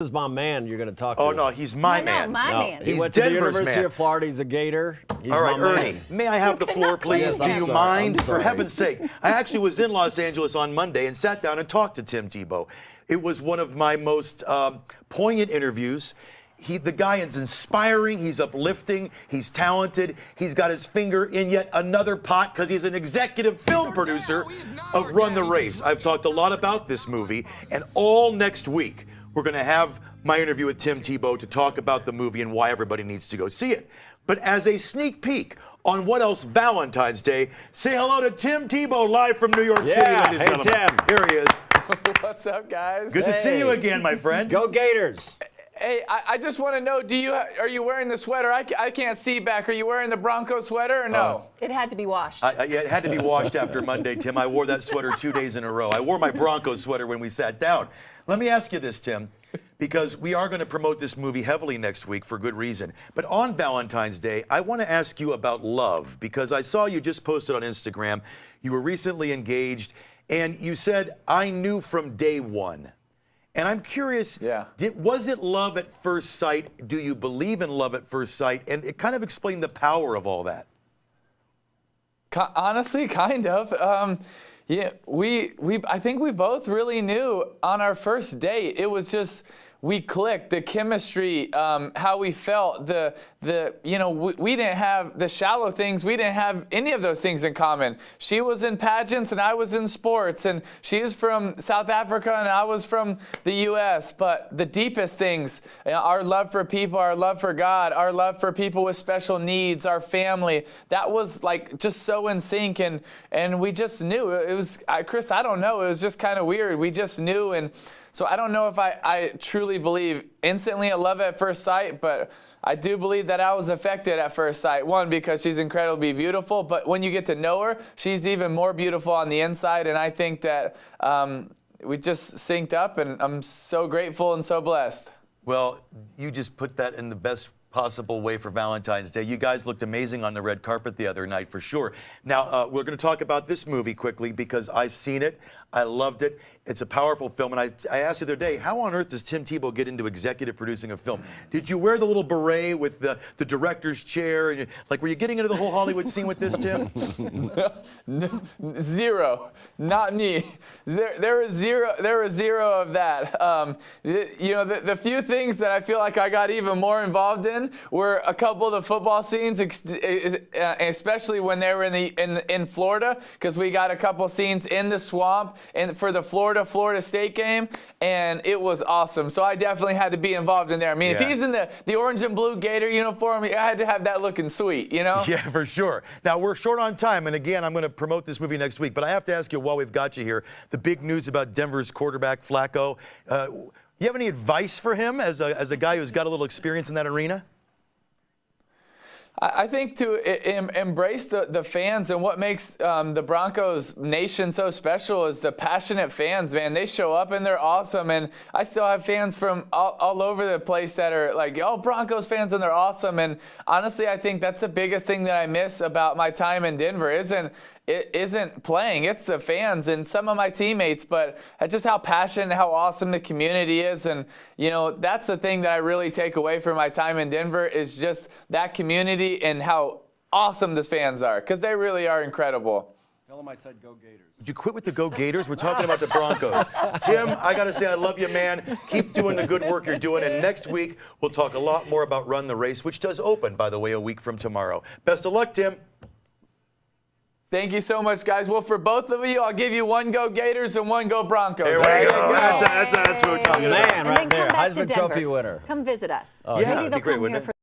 This is my man you're going to talk to. Oh, no, he's my man. My man. He He's went to the Denver's University man. of Florida. He's a Gator. He's All right, my Ernie, man. may I have the floor, please? Yes, Do I'm you sorry. mind? I'm For sorry. heaven's sake. I actually was in Los Angeles on Monday and sat down and talked to Tim Tebow. It was one of my most poignant interviews. The guy is inspiring, he's uplifting, he's talented, he's got his finger in yet another pot because he's an executive film producer of Run the Race. I've talked a lot about this movie, and all next week we're going to have my interview with Tim Tebow to talk about the movie and why everybody needs to go see it. But as a sneak peek on what else Valentine's Day, say hello to Tim Tebow live from New York City, ladies and gentlemen. Tim. Here he is. What's up, guys? Good to see you again, my friend. Go Gators. Hey, I just want to know, are you wearing the sweater? I can't see back. Are you wearing the Bronco sweater or no? It had to be washed. Yeah, it had to be washed after Monday, Tim. I wore that sweater 2 days in a row. I wore my Broncos sweater when we sat down. Let me ask you this, Tim, because we are going to promote this movie heavily next week for good reason. But on Valentine's Day, I want to ask you about love, because I saw you just posted on Instagram. You were recently engaged, and you said, I knew from day one. And I'm curious, was it love at first sight? Do you believe in love at first sight? And it kind of explained the power of all that. Honestly, kind of. Yeah, I think we both really knew on our first date. It was just, we clicked, the chemistry, how we felt, we didn't have the shallow things. We didn't have any of those things in common. She was in pageants and I was in sports, and she is from South Africa and I was from the U.S. But the deepest things, our love for people, our love for God, our love for people with special needs, our family, that was like just so in sync, and we just knew. It was, Chris, I don't know, it was just kind of weird. We just knew, and so I don't know if I truly believe instantly at love at first sight, but I do believe that I was affected at first sight. One, because she's incredibly beautiful, but when you get to know her, she's even more beautiful on the inside, and I think that we just synced up, and I'm so grateful and so blessed. Well, you just put that in the best possible way for Valentine's Day. You guys looked amazing on the red carpet the other night, for sure. Now, we're going to talk about this movie quickly because I've seen it. I loved it. It's a powerful film. And I asked you the other day, how on earth does Tim Tebow get into executive producing a film? Did you wear the little beret with the director's chair? And were you getting into the whole Hollywood scene with this, Tim? No, zero. Not me. There was zero of that. The few things that I feel like I got even more involved in were a couple of the football scenes, especially when they were in Florida, because we got a couple scenes in the swamp and for the Florida State game, and it was awesome. So I definitely had to be involved in there. I mean, if he's in the orange and blue Gator uniform, I had to have that looking sweet, you know? Yeah, for sure. Now, we're short on time, and again, I'm going to promote this movie next week, but I have to ask you while we've got you here, the big news about Denver's quarterback, Flacco. You have any advice for him as a guy who's got a little experience in that arena? I think to embrace the fans, and what makes the Broncos nation so special is the passionate fans, man. They show up and they're awesome, and I still have fans from all over the place that are like, oh, Broncos fans, and they're awesome. And honestly, I think that's the biggest thing that I miss about my time in Denver isn't playing. It's the fans and some of my teammates, but just how passionate, how awesome the community is. And, that's the thing that I really take away from my time in Denver is just that community and how awesome the fans are, because they really are incredible. Tell them I said go Gators. Did you quit with the Go Gators? We're talking about the Broncos. Tim, I got to say I love you, man. Keep doing the good work you're doing. And next week, we'll talk a lot more about Run the Race, which does open, by the way, a week from tomorrow. Best of luck, Tim. Thank you so much, guys. Well, for both of you, I'll give you one Go Gators and one Go Broncos. There we go. That's what we're talking about. Man, right there. Heisman Heisman Trophy winner. Come visit us. Yeah, that'd be great, wouldn't it?